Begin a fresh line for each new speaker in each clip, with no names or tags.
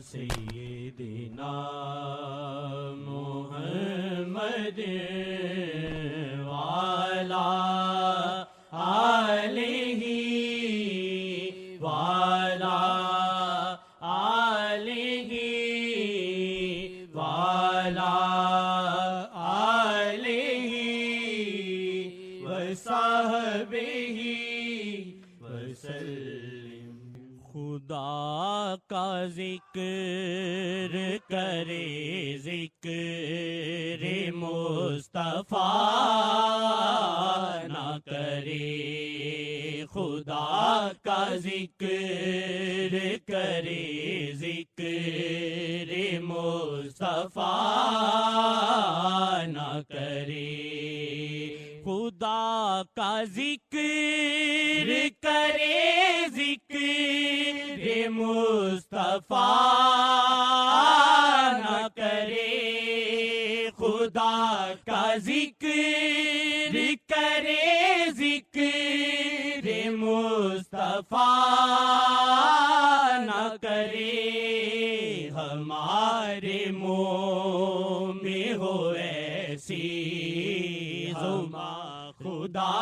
سیدنا محمد وعلی آلہ وعلی آلہ وعلی آلہ وصحبہ وسلم۔ خدا کا ذکر کرے ذکر مصطفیٰ نہ کرے، خدا کا ذکر کرے ذکر مصطفیٰ نہ کرے، خدا کا ذکر کرے ذکر مصطفیٰ نہ کرے، خدا کا ذکر کرے ذکر مصطفیٰ نہ کرے، ہمارے منہ میں ہو ایسی زبان خدا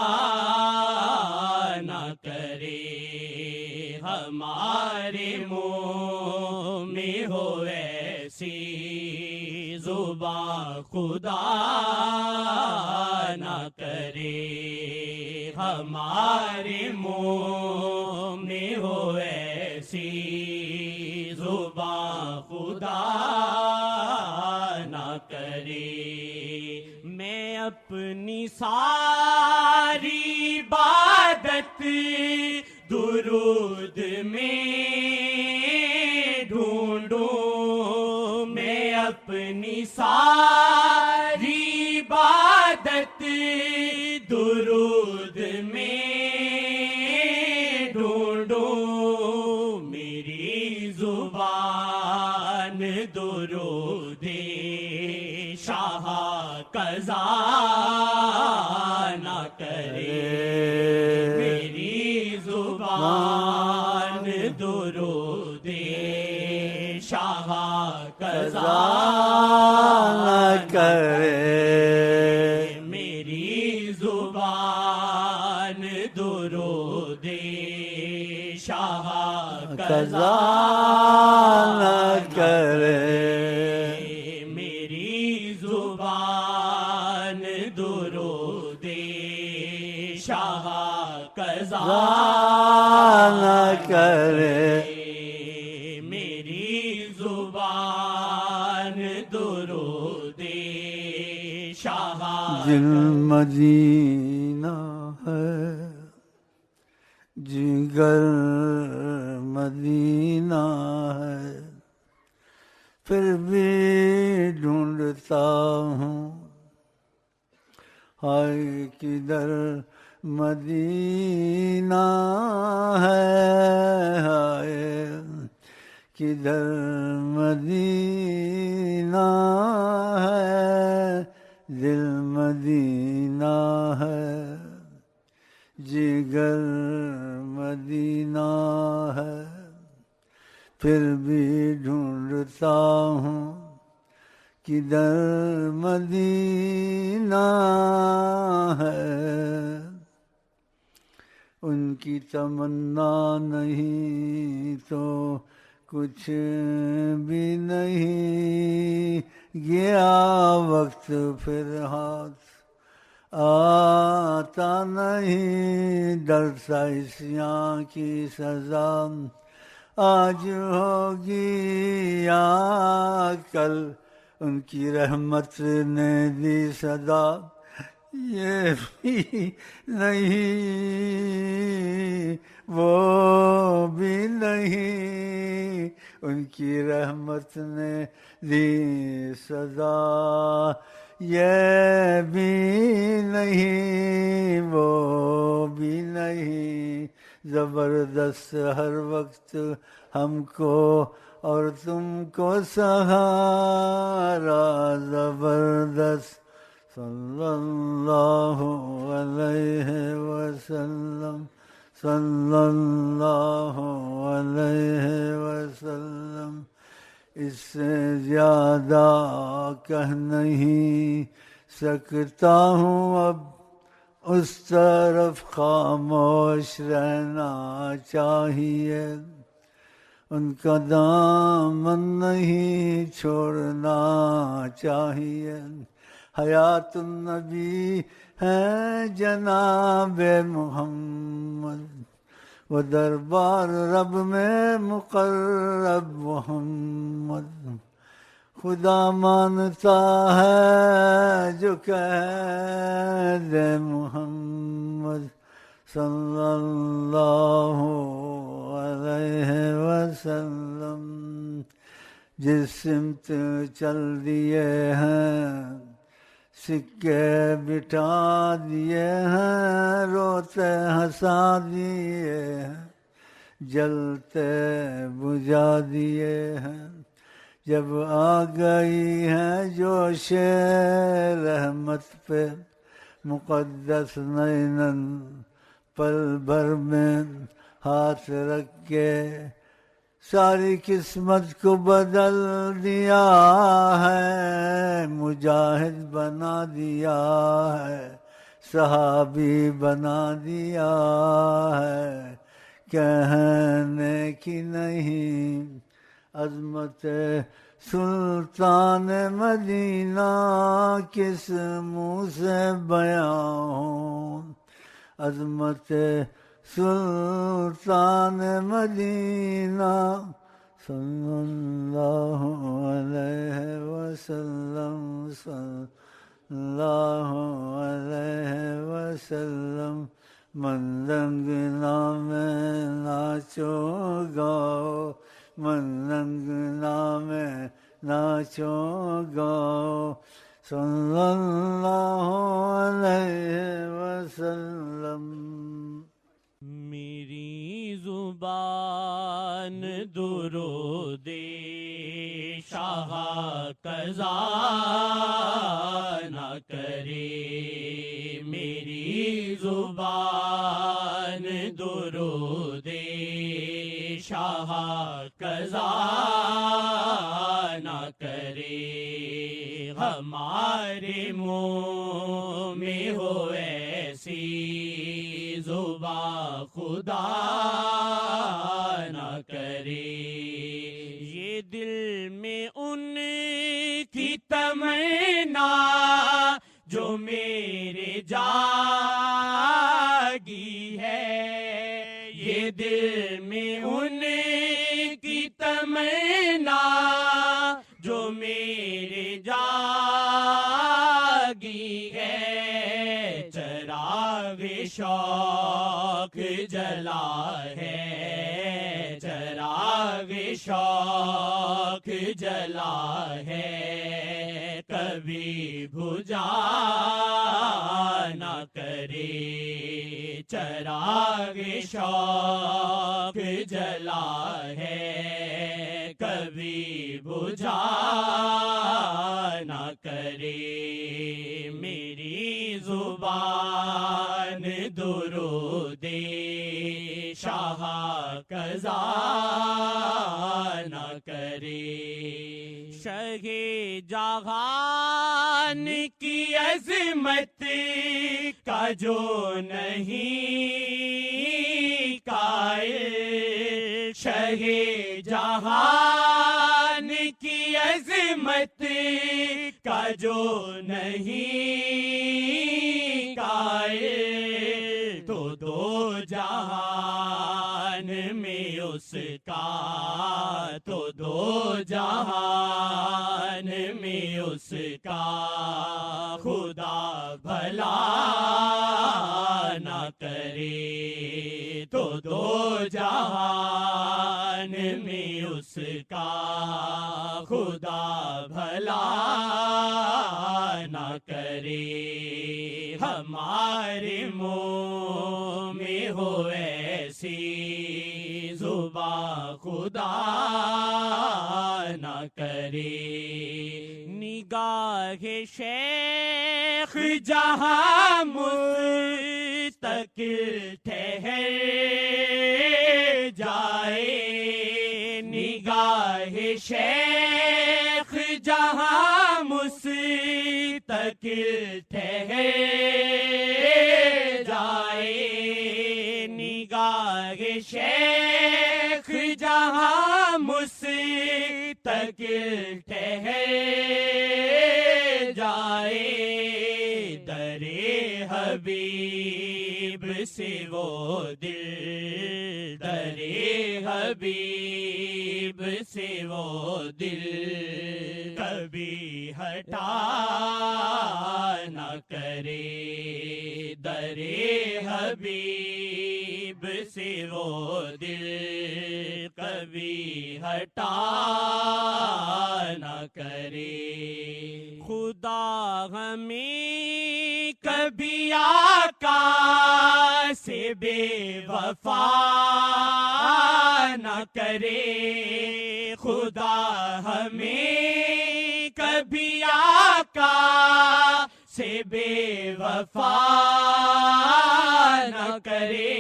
نہ کرے، ہمارے منہ میں ہو ایسی زبان خدا نہ کرے، ہمارے منہ میں ہو ایسی زبان خدا نہ کرے۔ میں اپنی ساری عبادت درود میں ڈھونڈوں، میں اپنی ساری عبادت درود میں ڈھونڈوں، میری زبان درود شاہ قضا نہ کرے، میری زبان درود شاہ قضا نہ کرے، میری زبان درود شاہ قضا نہ کرے، میری زبان درود شاہ قضا نہ کرے، میری زبان درود شاہ
دل مدینہ ہے جگر مدینہ ہے، پھر بھی ڈھونڈتا ہوں ہائے کدھر مدینہ ہے، ہائے کدھر مدینہ ہے، دل مدینہ ہے جگر مدینہ ہے، پھر بھی ڈھونڈتا ہوں کدھر مدینہ ہے، ان کی تمنا نہیں تو کچھ بھی نہیں، گیا وقت پھر ہاتھ آتا نہیں، ڈرتا اسیاں کی سزا آج ہوگی یا کل، ان کی رحمت نے دی صدا یہ بھی نہیں وہ بھی نہیں، ان کی رحمت نے دی صدا یہ بھی نہیں وہ بھی نہیں، زبردست ہر وقت ہم کو اور تم کو سہارا زبردست، صلی اللہ علیہ وسلم صلی اللہ علیہ وسلم. اس سے زیادہ کہہ نہیں سکتا ہوں اب، اس طرف خاموش رہنا چاہیے. ان کا دامن نہیں چھوڑنا چاہیے. حیات النبی ہے جناب محمد، وہ دربار رب میں مقرب محمد. خدا مانتا ہے جو کہہ دے محمد صلی اللہ علیہ وسلم. جس سمت چل دیے ہیں سکے بٹھا دیے ہیں، روتے ہنسا دیے ہیں، جلتے بجھا دیے ہیں. جب آ گئی ہے جوش رحمت پہ مقدس نینن، پل بھر میں ہاتھ رکھ کے ساری قسمت کو بدل دیا ہے. مجاہد بنا دیا ہے، صحابی بنا دیا ہے. کہنے کی نہیں عظمت سلطان مدینہ کس منہ سے بیان ہو. عظمت سلطان مدینہ صلی اللہ علیہ وسلم، صلی اللہ علیہ وسلم. من رنگ نام ناچو گاؤ، من رنگ نام ناچو گاؤ، صلی اللہ علیہ وسلم.
میری زبان درود شاہ قضا نہ کرے، میری زبان درود شاہ قضا نہ کرے. ہمارے منہ میں ہو ایسی زبان خدا نہ کرے. یہ دل میں ان کی تمنا جو میرے جاگی ہے، یہ دل میں ان کی تمنا جو میرے جاگی ہے. چراغ شوق جلا ہے، چراغ شوق جلا ہے، کبھی بجھا نہ کرے. چراغ شوق جلا ہے، کبھی بجھا نہ کرے. میری زبان درود شاہ قضا نہ کرے. شہ جہان کی عظمت کا جو نہیں قائل، شہ جہان کی عظمت کا جو نہیں قائل، تو دو جہان میں اس کا، تو دو جہان میں اس کا خدا بھلا نہ کرے. تو دو جہان میں اس کا خدا بھلا نہ کرے. ہمارے منہ میں ہو ایسی زبان خدا نہ کرے. نگاہ شیخ جہاں مستقل ٹھہر جائے نگاہ شیخ جہاں مستقل ٹھہر جائے نگاہ شیخ جہاں مستقل ٹھہر جائے در حبیب سے وہ دل در حبیب سے وہ دل کبھی ہٹا نہ کرے در حبیب سے وہ دل کبھی ہٹا نہ کرے خدا ہمیں کبھی آقا سے بے وفا نہ کرے خدا ہمیں کبھی آقا سے بے وفا نہ کرے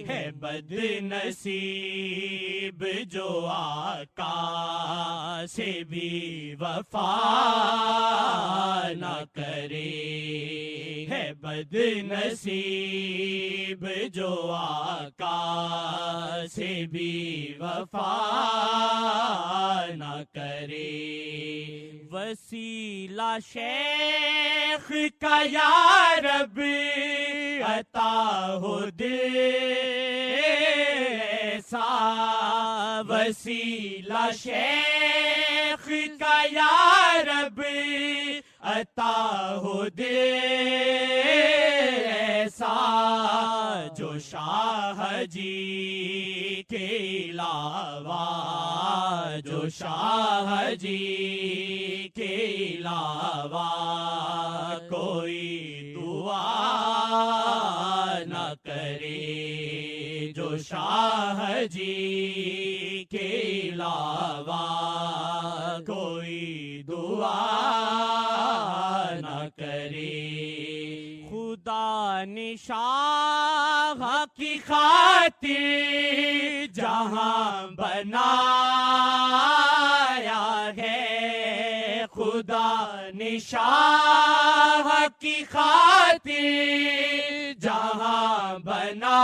ہے بد نصیب جو آقا سے بھی وفا نہ کرے ہے بد نصیب جو آقا سے بھی وفا نہ کرے وسیلہ شیخ کا یا رب عطا ہو دل ایسا وسیلہ شیخ کا یا رب عطا ہو دل ایسا جو شاہ جی کے علاوہ جو شاہ جی کے علاوہ کوئی دعا نہ کرے جو شاہ جی کے علاوہ کوئی دعا نہ کرے خدا نے شاہ کی خاطر جہاں بنایا ہے خدا نے شاہ کی خاطر جہاں بنایا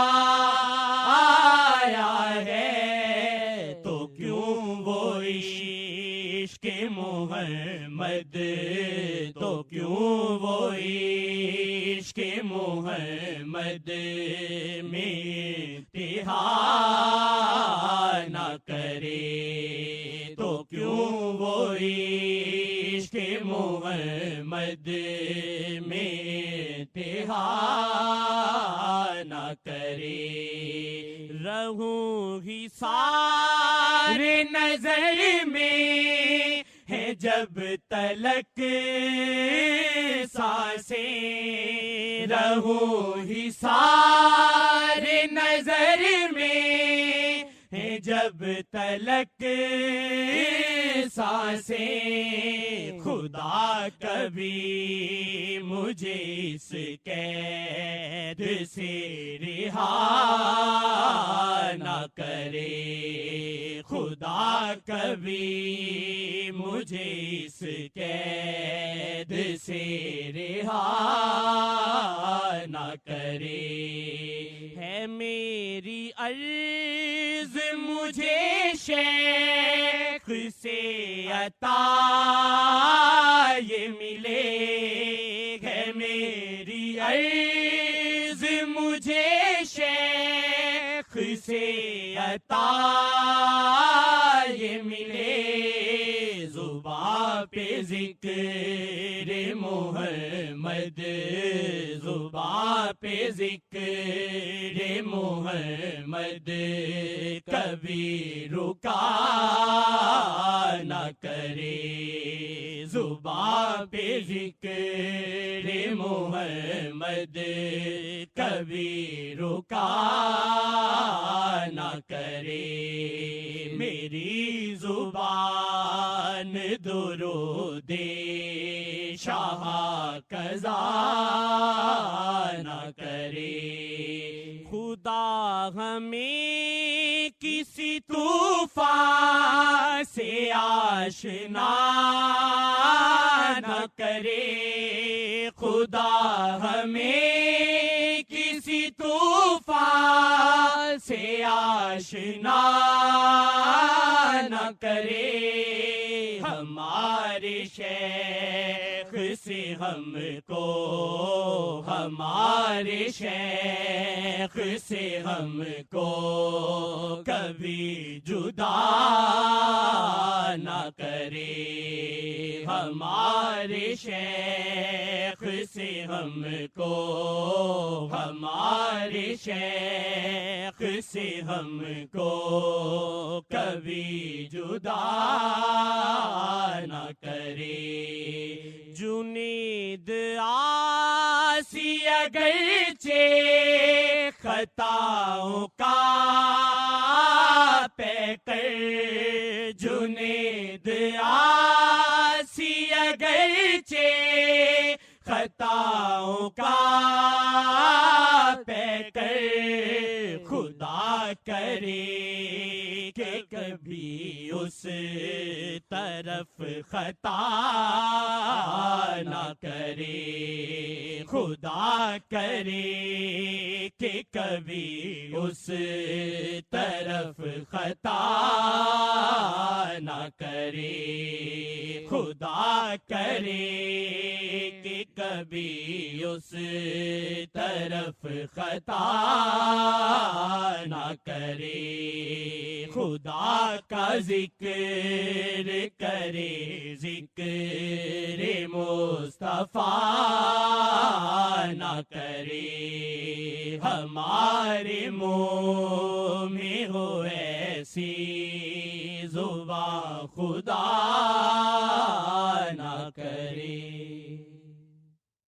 ہے تو کیوں وہ عشق محمد تو کیوں وہ عشق محمد میں امتحان نہ کرے تو کیوں وہ عشق محمد میں امتحان نہ کرے رہوں ہی سارے نظر میں ہے جب تلک سانسیں رہوں ہی سارے نظر میں ہے جب تلک سانسیں خدا کبھی مجھے اس قید سے رہا نہ کرے خدا کبھی مجھے اس قید سے رہا نہ کرے ہے میری عرض مجھے شیخ سے عطا یہ ملے ہے میری عرض مجھے شیخ سے عطا یہ ملے زباں پہ ذکر محمد زباں پہ ذکر محمد کبھی رکا نہ کرے زباں زباں پہ ذکر محمد کبھی رکا نہ کرے، میری زبان درود شاہ قضا نہ کرے۔ خدا ہمیں کسی طوفان سے آشنا نہ کرے، خدا ہمیں کسی طوفان سے آشنا نہ کرے۔ ہمارے شیخ سے ہم کو، ہمارے شیخ سے ہم کو کبھی جدا نہ کرے، ہمارے شیخ سے ہم کو، ہمارے شیخ سے ہم کو کبھی جدا نہ کرے۔ جنید آسی اگرچہ خطاؤں کا پیکر، جنید آسی اگرچہ خطاؤں کا پیکر، خدا کرے کہ کبھی اس طرف خطا نہ کرے، خدا کرے کہ کبھی اس طرف خطا نہ کرے، خدا کرے کہ کبھی اس طرف خطا نہ کرے۔ خدا کا ذکر کرے، ذکر مصطفیٰ نہ کرے، ہمارے منہ میں ہو ایسی زبان خدا